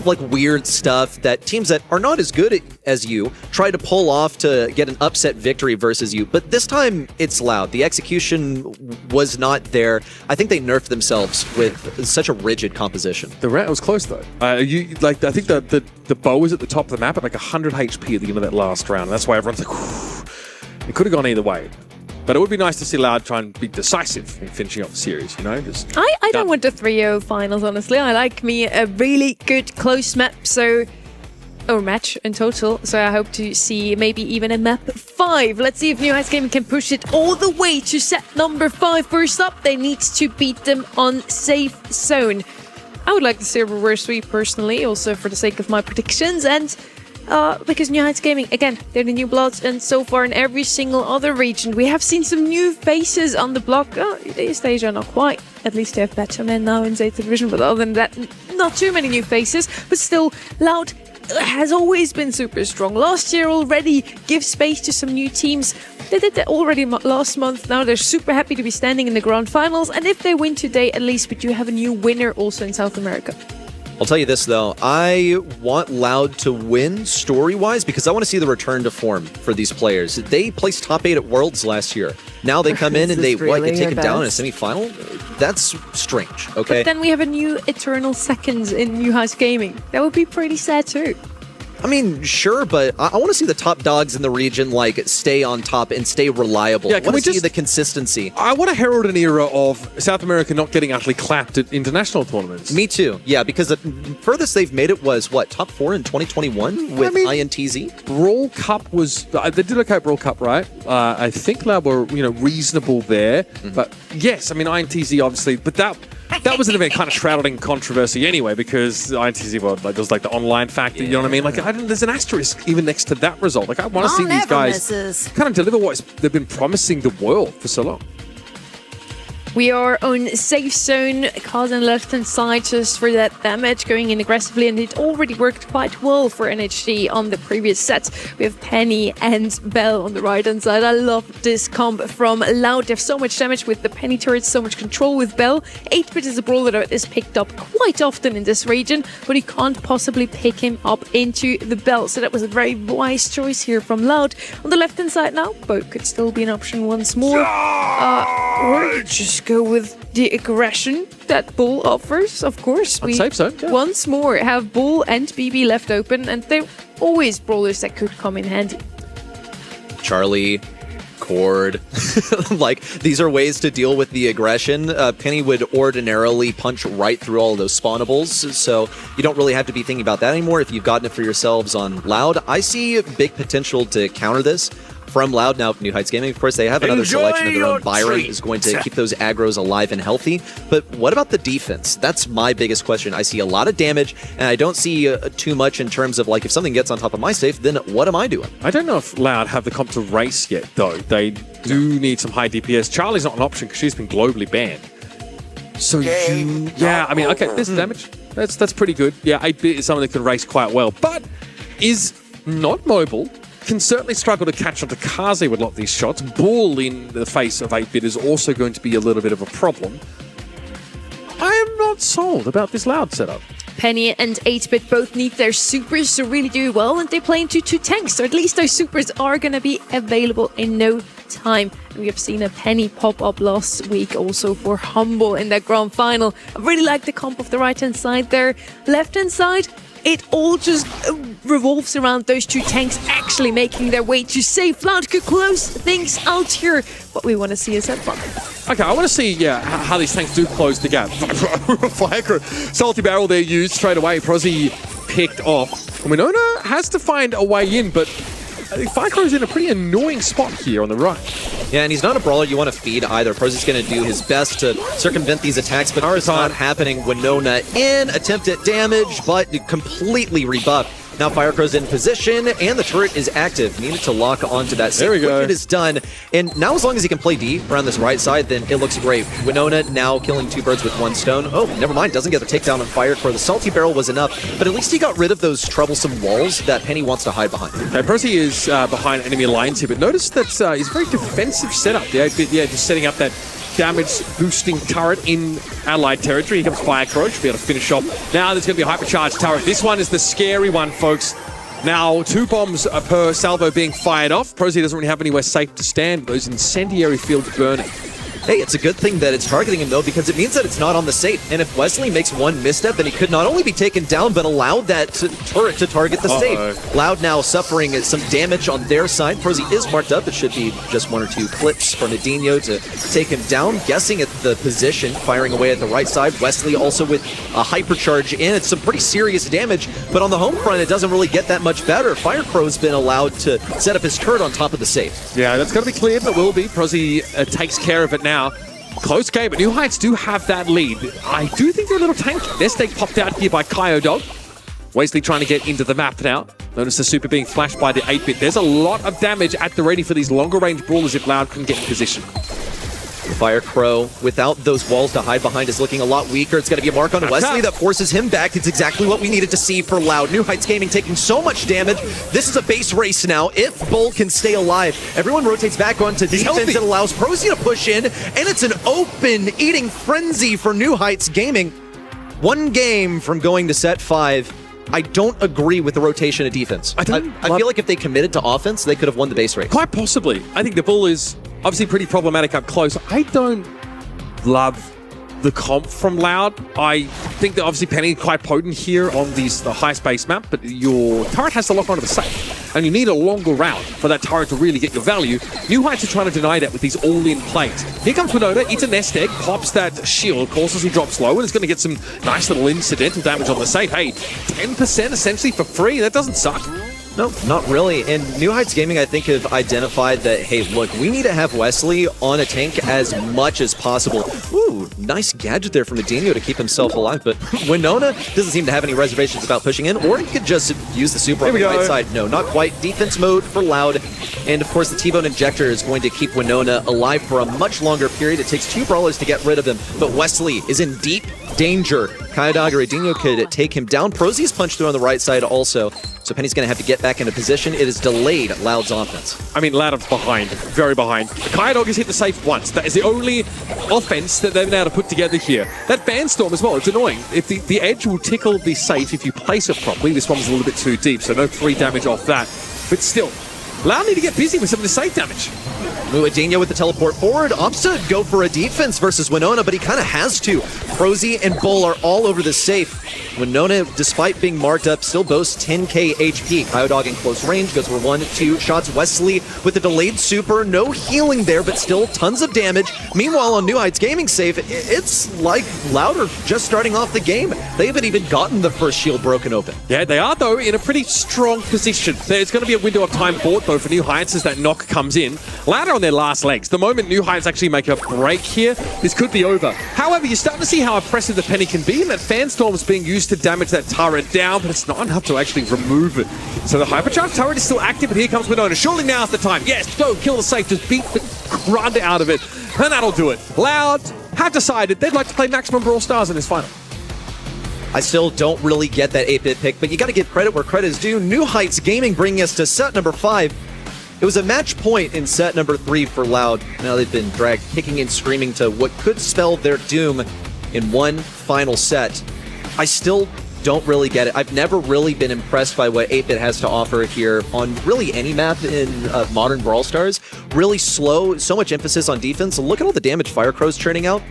like weird stuff that teams that are not as good as you try to pull off to get an upset victory versus you. But this time it's Loud. The execution was not there. I think they nerfed themselves with such a rigid composition. The round was close though. I think the bow was at the top of the map at like 100 HP at the end of that last round. That's why everyone's like, whew. It could have gone either way. But it would be nice to see Loud try and be decisive in finishing up the series, you know? I don't want the 3-0 finals, honestly. I like me a really good close map, or match in total. So I hope to see maybe even a map 5. Let's see if New Heights Gaming can push it all the way to set number 5. First up, they need to beat them on safe zone. I would like to see a reverse sweep personally, also for the sake of my predictions, and because New Heights Gaming, again, they're the new bloods, and so far in every single other region, we have seen some new faces on the block. These days are not quite. At least they have better men now in 8th Division, but other than that, not too many new faces. But still, Loud has always been super strong. Last year already give space to some new teams. They did that already last month. Now they're super happy to be standing in the grand finals, and if they win today, at least we do have a new winner also in South America. I'll tell you this, though. I want Loud to win story-wise because I want to see the return to form for these players. They placed top 8 at Worlds last year. Now they come in and they get taken down in a semi-final? That's strange, okay? But then we have a new Eternal Seconds in New Heights Gaming. That would be pretty sad too. I mean, sure, but I want to see the top dogs in the region like stay on top and stay reliable. Yeah, I want to see the consistency. I want to herald an era of South America not getting utterly clapped at international tournaments. Me too. Yeah, because the furthest they've made it was, what, top 4 in 2021 with INTZ? Brawl Cup was... They did okay at Brawl Cup, right? I think Loud were, reasonable there. But yes, I mean, INTZ obviously... But that was an event kind of shrouded in controversy anyway, because INTZ, there was like the online factor, you know what I mean? Like, there's an asterisk even next to that result. Like, I want to see these guys kind of deliver what they've been promising the world for so long. We are on safe zone, cause on left-hand side just for that damage, going in aggressively, and it already worked quite well for NHG on the previous set. We have Penny and Bell on the right-hand side. I love this comp from Loud. They have so much damage with the Penny turrets, so much control with Bell. 8-bit is a brawler that is picked up quite often in this region, but he can't possibly pick him up into the Bell. So that was a very wise choice here from Loud. On the left-hand side now, Boat could still be an option once more. Or just go with the aggression that Bull offers, of course. I'd say so, yeah. Once more have Bull and BB left open, and they're always brawlers that could come in handy. Charlie, Cord, like these are ways to deal with the aggression. Penny would ordinarily punch right through all of those spawnables, so you don't really have to be thinking about that anymore if you've gotten it for yourselves on Loud. I see big potential to counter this from Loud. Now, New Heights Gaming, of course, they have another selection of their own. Byron is going to keep those aggros alive and healthy. But what about the defense? That's my biggest question. I see a lot of damage, and I don't see too much in terms of, like, if something gets on top of my safe, then what am I doing? I don't know if Loud have the comp to race yet, though. They do need some high DPS. Charlie's not an option because she's been globally banned. So, yeah, I mean, okay, there's damage. That's pretty good. Yeah, 8-bit is someone that can race quite well, but is not mobile. Can certainly struggle to catch onto Kaze with a lot of these shots. Bull in the face of 8-bit is also going to be a little bit of a problem. I am not sold about this Loud setup. Penny and 8-bit both need their supers to really do well, and they play into 2 tanks, so at least those supers are going to be available in no time. And we have seen a Penny pop up last week also for Humble in that grand final. I really like the comp of the right-hand side there. Left-hand side, it all just revolves around those 2 tanks actually making their way to safe. Loud could close things out here. What we want to see is that fun. Okay, I want to see, how these tanks do close the gap. Firecrow, Salty Barrel there used straight away. Prozzy picked off. Winona has to find a way in, but Firecrow's in a pretty annoying spot here on the right. Yeah, and he's not a brawler you want to feed either. Prozzy's going to do his best to circumvent these attacks, but it's not happening. Winona in, attempt at damage, but completely rebuffed. Now Firecrow's in position, and the turret is active. Needed to lock onto that. There we go. It is done. And now as long as he can play D around this right side, then it looks great. Winona now killing 2 birds with 1 stone. Oh, never mind. Doesn't get the takedown on Firecrow. The salty barrel was enough, but at least he got rid of those troublesome walls that Penny wants to hide behind. Okay, Prosy is behind enemy lines here, but notice that he's a very defensive setup. The 8-bit, just setting up that damage-boosting turret in allied territory. Here comes Firecrow, should be able to finish off. Now there's going to be a hypercharged turret. This one is the scary one, folks. Now, 2 bombs per salvo being fired off. Prosy doesn't really have anywhere safe to stand. Those incendiary fields burning. Hey, it's a good thing that it's targeting him, though, because it means that it's not on the safe. And if Wesley makes 1 misstep, then he could not only be taken down, but allowed that turret to target the safe. Loud now suffering some damage on their side. Prosy is marked up. It should be just 1 or 2 clips for Nadinho to take him down. Guessing at the position, firing away at the right side. Wesley also with a hypercharge in. It's some pretty serious damage, but on the home front, it doesn't really get that much better. Firecrow's been allowed to set up his turret on top of the safe. Yeah, that's going to be clear, but will be. Prosy takes care of it now. Close game, but New Heights do have that lead. I do think they're a little tanky. Their stake popped out here by Kyo Dog. Wesley trying to get into the map now. Notice the super being flashed by the 8-bit. There's a lot of damage at the ready for these longer range brawlers if Loud can get in position. Firecrow, without those walls to hide behind, is looking a lot weaker. It's going to be a mark on Wesley that forces him back. It's exactly what we needed to see for Loud. New Heights Gaming taking so much damage. This is a base race now. If Bull can stay alive, everyone rotates back onto defense. It allows Prosy to push in, and it's an open eating frenzy for New Heights Gaming. 1 game from going to set 5. I don't agree with the rotation of defense. I feel like if they committed to offense, they could have won the base race. Quite possibly. I think the Bull is obviously pretty problematic up close. I don't love the comp from Loud. I think that obviously Penny quite potent here on the high space map, but your turret has to lock onto the safe, and you need a longer round for that turret to really get your value. New Heights are trying to deny that with these all-in plays. Here comes Winona, eats a nest egg, pops that shield, causes he drops low, and it's going to get some nice little incidental damage on the safe. Hey, 10% essentially for free. That doesn't suck. No, not really. And New Heights Gaming, I think, have identified that, hey, look, we need to have Wesley on a tank as much as possible. Ooh, nice gadget there from Nadinho to keep himself alive, but Winona doesn't seem to have any reservations about pushing in, or he could just use the super on the right side. No, not quite. Defense mode for Loud. And, of course, the T-Bone Injector is going to keep Winona alive for a much longer period. It takes 2 brawlers to get rid of him, but Wesley is in deep danger. Kyo Dog or Nadinho could take him down. Prosy's punched through on the right side also, so Penny's going to have to get back into position. It is delayed Loud's offense. I mean, Loud's behind, very behind. Kyo Dog has hit the safe once. That is the only offense that they've been able to put together here. That Bandstorm as well, it's annoying. If the edge will tickle the safe if you place it properly. This one was a little bit too deep, so no free damage off that. But still, Loud need to get busy with some of the safe damage. Nadinho with the teleport forward, opts to go for a defense versus Winona, but he kind of has to. Prosy and Bull are all over the safe. Winona, despite being marked up, still boasts 10k HP. Kyo Dog in close range, goes for 1-2 shots. Wesley with a delayed super, no healing there, but still tons of damage. Meanwhile, on New Heights Gaming safe, it's like Loud are just starting off the game. They haven't even gotten the first shield broken open. Yeah, they are, though, in a pretty strong position. There's going to be a window of time bought, though, for New Heights as that knock comes in. Loud are on their last legs. The moment New Heights actually make a break here, this could be over. However, you're starting to see how impressive the Penny can be, and that Fanstorm is being used to damage that turret down, but it's not enough to actually remove it. So the hypercharged turret is still active, but here comes Winona. Surely now's the time. Yes, go, kill the safe, just beat the crud out of it, and that'll do it. Loud have decided they'd like to play Maximum Brawl Stars in this final. I still don't really get that 8-bit pick, but you got to give credit where credit is due. New Heights Gaming bringing us to set number 5. It was a match point in set number 3 for Loud. Now they've been dragged kicking and screaming to what could spell their doom in one final set. I still don't really get it. I've never really been impressed by what 8-bit has to offer here on really any map in modern Brawl Stars. Really slow, so much emphasis on defense. Look at all the damage Firecrow's churning out.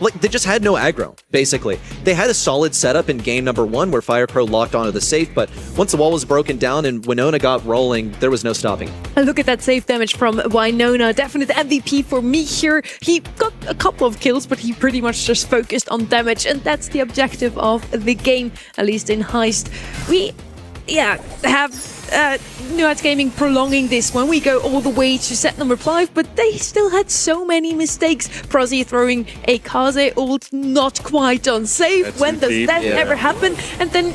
Like, they just had no aggro, basically. They had a solid setup in game number 1 where Firecrow locked onto the safe, but once the wall was broken down and Winona got rolling, there was no stopping. And look at that safe damage from Winona. Definite MVP for me here. He got a couple of kills, but he pretty much just focused on damage, and that's the objective of the game, at least in Heist. We, have New Heights Gaming prolonging this when we go all the way to set number 5, but they still had so many mistakes. Prosy throwing a Kaze ult not quite on safe. When does that ever happen? And then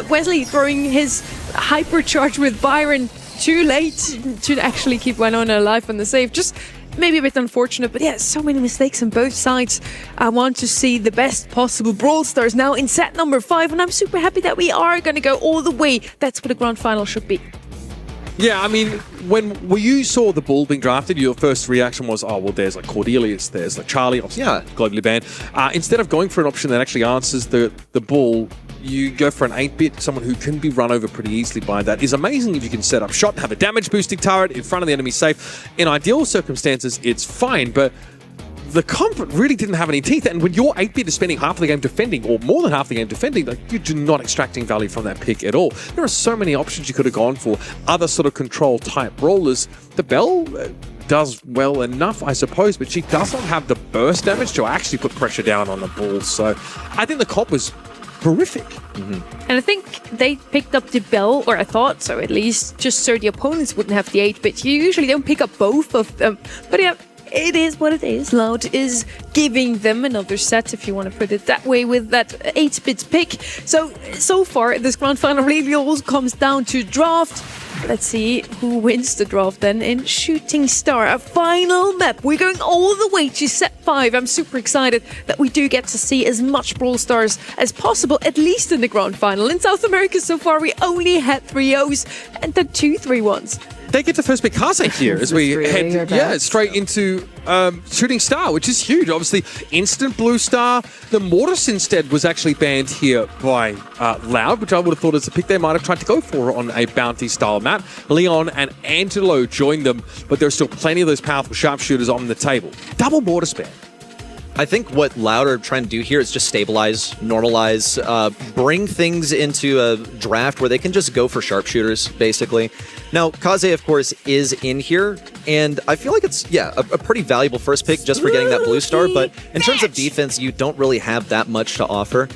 Wesley throwing his hypercharge with Byron too late to actually keep Winona alive on the save. Just maybe a bit unfortunate, but yeah, so many mistakes on both sides. I want to see the best possible Brawl Stars now in set number 5, and I'm super happy that we are going to go all the way. That's what a grand final should be. Yeah, I mean, when you saw the Bull being drafted, your first reaction was, oh, well, there's like Cordelius, there's like Charlie, obviously globally banned. Instead of going for an option that actually answers the Bull, you go for an 8-bit, someone who can be run over pretty easily by that. Is amazing if you can set up shot, have a damage boosting turret in front of the enemy safe. In ideal circumstances, it's fine, but the comp really didn't have any teeth, and when your 8-bit is spending half of the game defending, or more than half the game defending, like, you're not extracting value from that pick at all. There are so many options you could have gone for, other sort of control type brawlers. The Belle does well enough, I suppose, but she doesn't have the burst damage to actually put pressure down on the Bull, so I think the comp was horrific. And I think they picked up the Bell, or I thought so at least, just so the opponents wouldn't have the 8-bit. You usually don't pick up both of them, but yeah, it is what it is. Loud is giving them another set, if you want to put it that way, with that 8-bit pick. So far, this grand final really all comes down to draft. Let's see who wins the draft then in Shooting Star, a final map. We're going all the way to set 5. I'm super excited that we do get to see as much Brawl Stars as possible, at least in the grand final. In South America so far, we only had 3-0s and then 2 3-1s. They get the first pick Kaze here as we head straight into Shooting Star, which is huge. Obviously, instant blue star. The Mortis instead was actually banned here by Loud, which I would have thought as a pick they might have tried to go for on a bounty style map. Leon and Angelo joined them, but there's still plenty of those powerful sharpshooters on the table. Double Mortis ban. I think what Loud are trying to do here is just stabilize, normalize, bring things into a draft where they can just go for sharpshooters, basically. Now, Kaze, of course, is in here, and I feel like it's, a pretty valuable first pick just for getting that blue star, but in terms of defense, you don't really have that much to offer.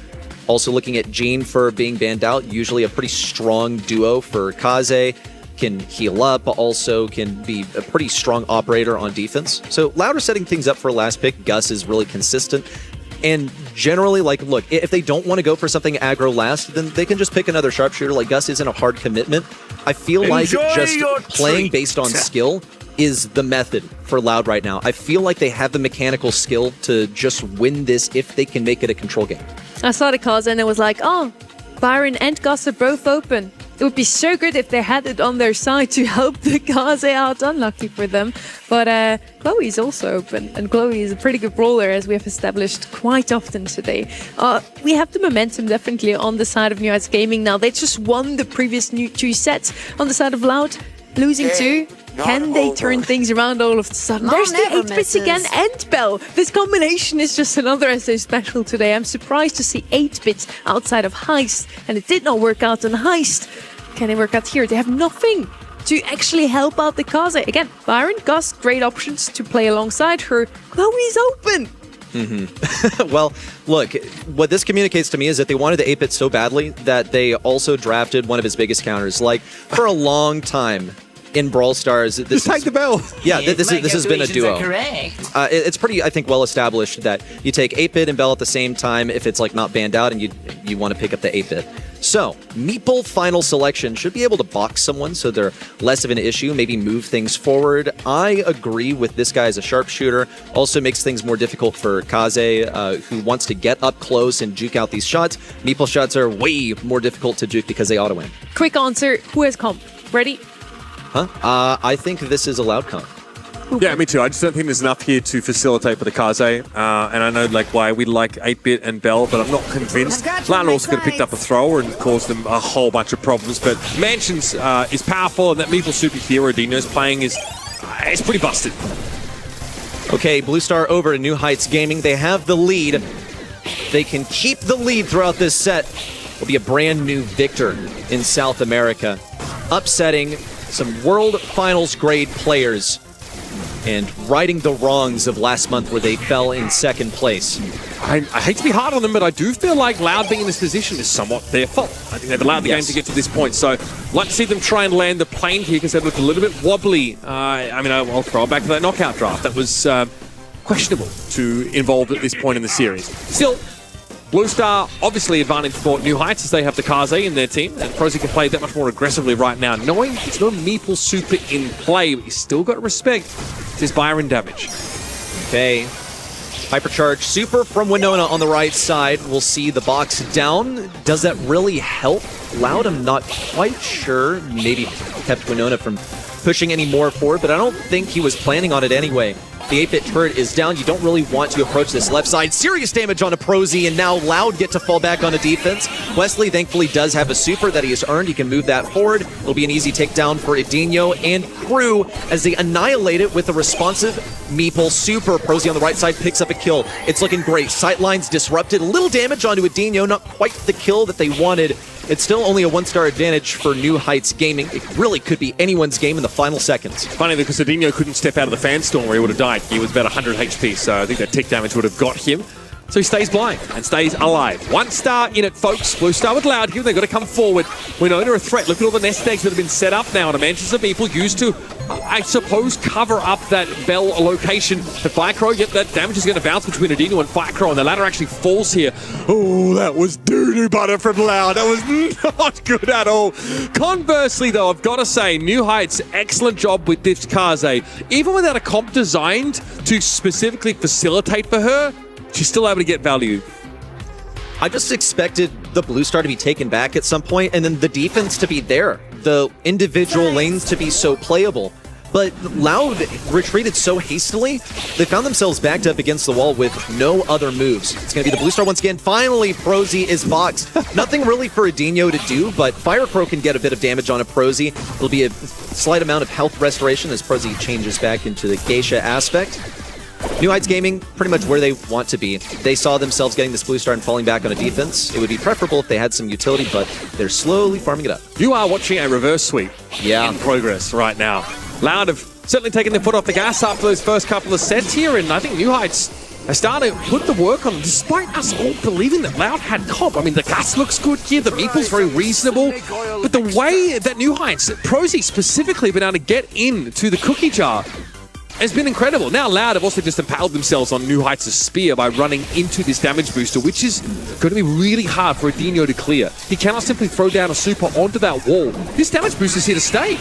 Also looking at Jean for being banned out, usually a pretty strong duo for Kaze. Can heal up, but also can be a pretty strong operator on defense. So Loud are setting things up for a last pick. Gus is really consistent. And generally, like, look, if they don't want to go for something aggro last, then they can just pick another sharpshooter. Like, Gus isn't a hard commitment. I feel like just playing based on skill is the method for Loud right now. I feel like they have the mechanical skill to just win this if they can make it a control game. I saw the Kaze and it was like, oh, Byron and Gus are both open. It would be so good if they had it on their side to help the Kaze out. Unlucky for them. But Chloe is also open, and Chloe is a pretty good brawler, as we have established quite often today. We have the momentum definitely on the side of New Heights Gaming now. They just won the previous 2 sets on the side of Loud, losing 2. Can they turn things around all of a sudden? There's the 8-bits again and Bell. This combination is just another SA special today. I'm surprised to see 8-bits outside of Heist, and it did not work out on Heist. Can it work out here? They have nothing to actually help out the Kaze. Again, Byron, Gus, great options to play alongside her. Chloe's open. Well, look, what this communicates to me is that they wanted the 8-bit so badly that they also drafted one of his biggest counters. Like, for a long time in Brawl Stars, this take the Bell. Yeah, this has been a duo. It's pretty, I think, well established that you take 8-bit and Bell at the same time if it's like not banned out and you want to pick up the 8-bit. So, Meeple final selection should be able to box someone so they're less of an issue, maybe move things forward. I agree with this guy as a sharpshooter. Also makes things more difficult for Kaze, who wants to get up close and juke out these shots. Meeple shots are way more difficult to juke because they auto-win. Quick answer, who has comp? Ready? I think this is a Loud comp. Yeah, me too. I just don't think there's enough here to facilitate for the Kaze. And I know like why we like 8-bit and Bell, but I'm not convinced. Loud also could have picked up a thrower and caused them a whole bunch of problems. But Mansions is powerful, and that Meeple superhero Dino's playing is it's pretty busted. Okay, Blue Star over to New Heights Gaming. They have the lead. They can keep the lead throughout this set. Will be a brand new victor in South America, upsetting some World Finals grade players and righting the wrongs of last month where they fell in second place. I hate to be hard on them, but I do feel like Loud being in this position is somewhat their fault. I think they've allowed the game to get to this point, so I'd like to see them try and land the plane here because they looked a little bit wobbly. I'll throw it back to that knockout draft. That was questionable to involve at this point in the series. Still, Blue Star, obviously advantage for New Heights as they have the Kaze in their team, and Prosy can play that much more aggressively right now, knowing there's no Meeple Super in play, but you still got to respect his Byron damage. Okay. Hypercharge Super from Winona on the right side. We'll see the box down. Does that really help Loud? I'm not quite sure. Maybe kept Winona from pushing any more forward, but I don't think he was planning on it anyway. The 8-bit turret is down. You don't really want to approach this left side. Serious damage on a Prosy, and now Loud get to fall back on a defense. Wesley thankfully does have a super that he has earned. He can move that forward. It'll be an easy takedown for Edinho and crew as they annihilate it with a responsive Meeple super. Prosy on the right side picks up a kill. It's looking great. Sightlines disrupted. A little damage onto Edinho. Not quite the kill that they wanted. It's still only a 1-star advantage for New Heights Gaming. It really could be anyone's game in the final seconds. Funny because Edinho couldn't step out of the fan storm where he would have died. He was about 100 HP, so I think that tick damage would have got him. So he stays blind and stays alive. 1 star in it, folks. Blue Star with Loud here. They've got to come forward. We're under a threat. Look at all the nest eggs that have been set up now. And Manchester people used to, I suppose, cover up that Bell location. The Firecrow, yep, that damage is going to bounce between Edinho and Firecrow, and the ladder actually falls here. Oh, that was doo-doo butter from Loud. That was not good at all. Conversely, though, I've got to say, New Heights, excellent job with this Kaze. Even without a comp designed to specifically facilitate for her, she's still able to get value. I just expected the Blue Star to be taken back at some point, and then the defense to be there. The individual lanes to be so playable. But Loud retreated so hastily, they found themselves backed up against the wall with no other moves. It's going to be the Blue Star once again. Finally, Prosy is boxed. Nothing really for Edinho to do, but Firecrow can get a bit of damage on a Prosy. It'll be a slight amount of health restoration as Prosy changes back into the Geisha aspect. New Heights Gaming, pretty much where they want to be. They saw themselves getting this Blue Star and falling back on a defense. It would be preferable if they had some utility, but they're slowly farming it up. You are watching a reverse sweep in progress right now. Loud have certainly taken their foot off the gas after those first couple of sets here, and I think New Heights are starting to put the work on, despite us all believing that Loud had comp. I mean, the gas looks good here, the Meeple's very reasonable, but the way that New Heights, Prosy specifically, been able to get into the cookie jar has been incredible. Now Loud have also just impaled themselves on New Heights' spear by running into this damage booster, which is going to be really hard for Edinho to clear. He cannot simply throw down a super onto that wall. This damage booster is here to stay.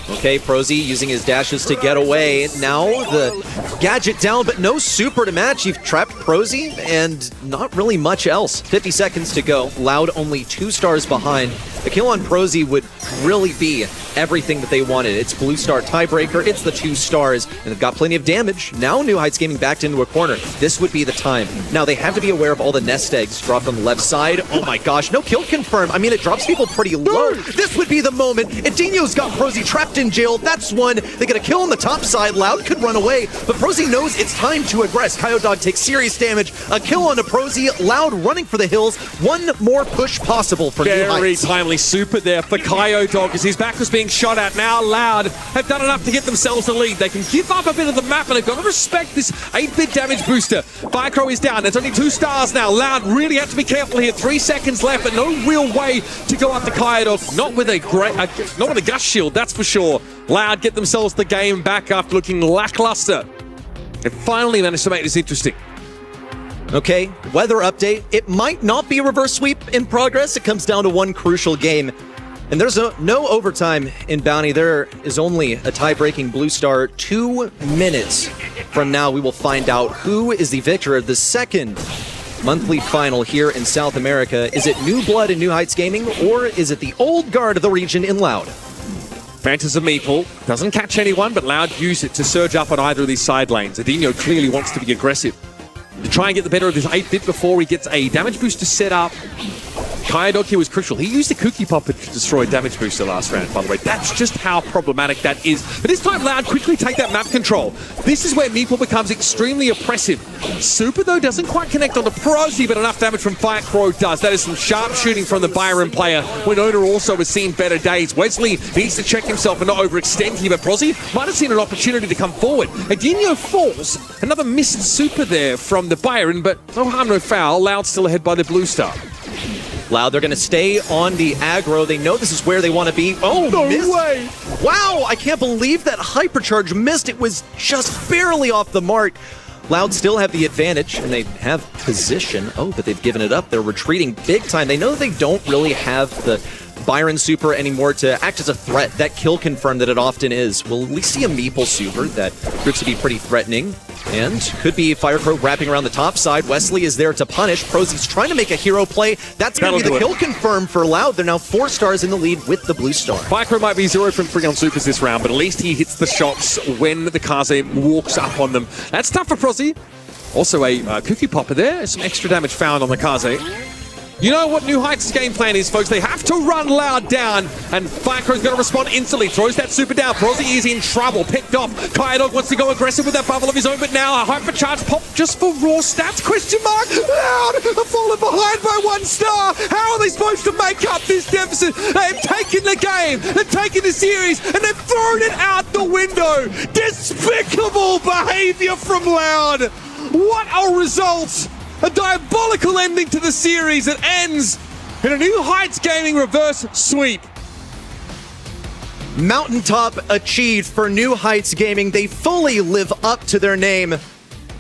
Okay, Prosy using his dashes to get away. Now the gadget down, but no super to match. You've trapped Prosy and not really much else. 50 seconds to go. Loud only 2 stars behind. The kill on Prosy would really be everything that they wanted. It's Blue Star tiebreaker, it's the 2 stars, and they've got plenty of damage. Now New Heights Gaming backed into a corner. This would be the time. Now they have to be aware of all the nest eggs dropped on the left side. Oh my gosh, no kill confirmed. I mean, it drops people pretty low. This would be the moment. Edinho's got Prosy trapped in jail. That's one. They get a kill on the top side. Loud could run away, but Prosy knows it's time to aggress. Coyote takes serious damage. A kill on a Prosy. Loud running for the hills. One more push possible for New Heights. Very timely super there for Coyote as his back was being shot at. Now Loud have done enough to get themselves a lead. They can give up a bit of the map, and they've got to respect this 8-bit damage booster. Firecrow is down. There's only 2 stars now. Loud really have to be careful here. 3 seconds left, but no real way to go up to Coyote. Not with a gust shield, that's for sure. Loud get themselves the game back after looking lackluster. They finally managed to make this interesting. Okay, weather update. It might not be a reverse sweep in progress. It comes down to one crucial game. And there's no overtime in Bounty. There is only a tie-breaking Blue Star. 2 minutes from now, we will find out who is the victor of the second monthly final here in South America. Is it New Blood in New Heights Gaming, or is it the old guard of the region in Loud? Phantasm Meeple doesn't catch anyone, but Loud use it to surge up on either of these side lanes. Edinho clearly wants to be aggressive to try and get the better of this 8-bit before he gets a damage booster set up. Coyote was crucial. He used a cookie popper to destroy damage booster last round, by the way. That's just how problematic that is. But this time, Loud quickly take that map control. This is where Meeple becomes extremely oppressive. Super, though, doesn't quite connect onto Prosy, but enough damage from Firecrow does. That is some sharp shooting from the Byron player. Winona also has seen better days. Wesley needs to check himself and not overextend here, but Prosy might have seen an opportunity to come forward. Edinho falls. Another missed super there from the Byron, but no harm, no foul. Loud still ahead by the Blue Star. Loud, they're going to stay on the aggro. They know this is where they want to be. Oh, no missed. way! Wow, I can't believe that hypercharge missed. It was just barely off the mark. Loud still have the advantage, and they have position. Oh, but they've given it up. They're retreating big time. They know they don't really have the Byron Super anymore to act as a threat. That kill confirm that it often is. We'll at least see a Meeple Super that proves to be pretty threatening. And could be Firecrow wrapping around the top side. Wesley is there to punish. Prozy's trying to make a hero play. That's going to be the kill confirm for Loud. They're now 4 stars in the lead with the blue star. Firecrow might be 0 from 3 on supers this round, but at least he hits the shots when the Kaze walks up on them. That's tough for Prozy. Also a Cookie Popper there. Some extra damage found on the Kaze. You know what New Heights' game plan is, folks. They have to run Loud down, and Firecrow's going to respond instantly. Throws that super down. Prozy is in trouble. Picked off. Kyodog wants to go aggressive with that bubble of his own, but now a hypercharge pop just for raw stats? Question mark. Loud are falling behind by 1 star. How are they supposed to make up this deficit? They've taken the game. They've taken the series, and they've thrown it out the window. Despicable behavior from Loud. What a result. A diabolical ending to the series that ends in a New Heights Gaming reverse sweep. Mountaintop achieved for New Heights Gaming. They fully live up to their name.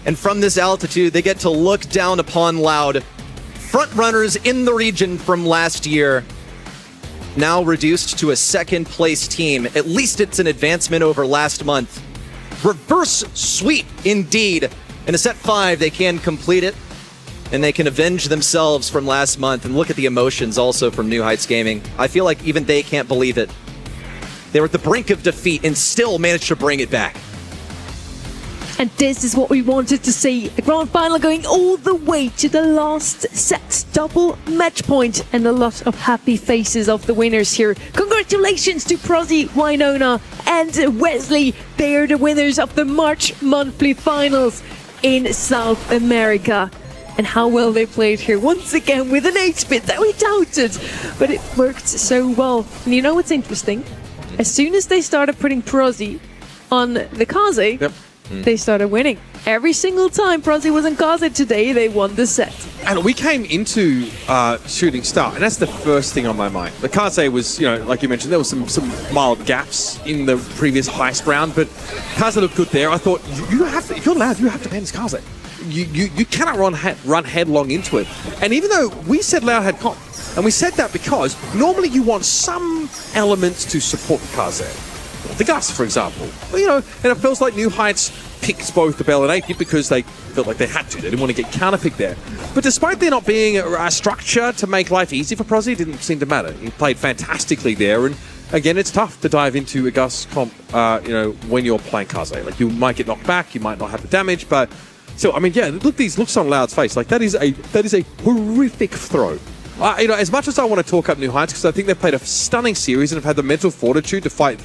And from this altitude, they get to look down upon Loud. Front runners in the region from last year. Now reduced to a 2nd place team. At least it's an advancement over last month. Reverse sweep, indeed. In a set 5, they can complete it. And they can avenge themselves from last month. And look at the emotions also from New Heights Gaming. I feel like even they can't believe it. They were at the brink of defeat and still managed to bring it back. And this is what we wanted to see. A grand final going all the way to the last set. Double match point and a lot of happy faces of the winners here. Congratulations to Prozy, Winona and Wesley. They are the winners of the March monthly finals in South America. And how well they played here once again with an 8-bit that we doubted, but it worked so well. And you know what's interesting? As soon as they started putting Prozy on the Kaze, they started winning. Every single time Prozy was in Kaze today, they won the set. And we came into Shooting Star, and that's the first thing on my mind. The Kaze was, like you mentioned, there was some mild gaps in the previous heist round, but Kaze looked good there. I thought, if you're Loud, you have to ban this Kaze. You cannot run headlong into it. And even though we said Loud had comp, and we said that because normally you want some elements to support the Kaze. The Gus, for example. But, and it feels like New Heights picked both the Bell and 8-bit because they felt like they had to. They didn't want to get counterpicked there. But despite there not being a structure to make life easy for Prozy, it didn't seem to matter. He played fantastically there, and again, it's tough to dive into a Gus comp, when you're playing Kaze. Like, you might get knocked back, you might not have the damage, but so, I mean, yeah, look these looks on Loud's face. Like, that is a horrific throw. As much as I want to talk up New Heights, because I think they've played a stunning series and have had the mental fortitude to fight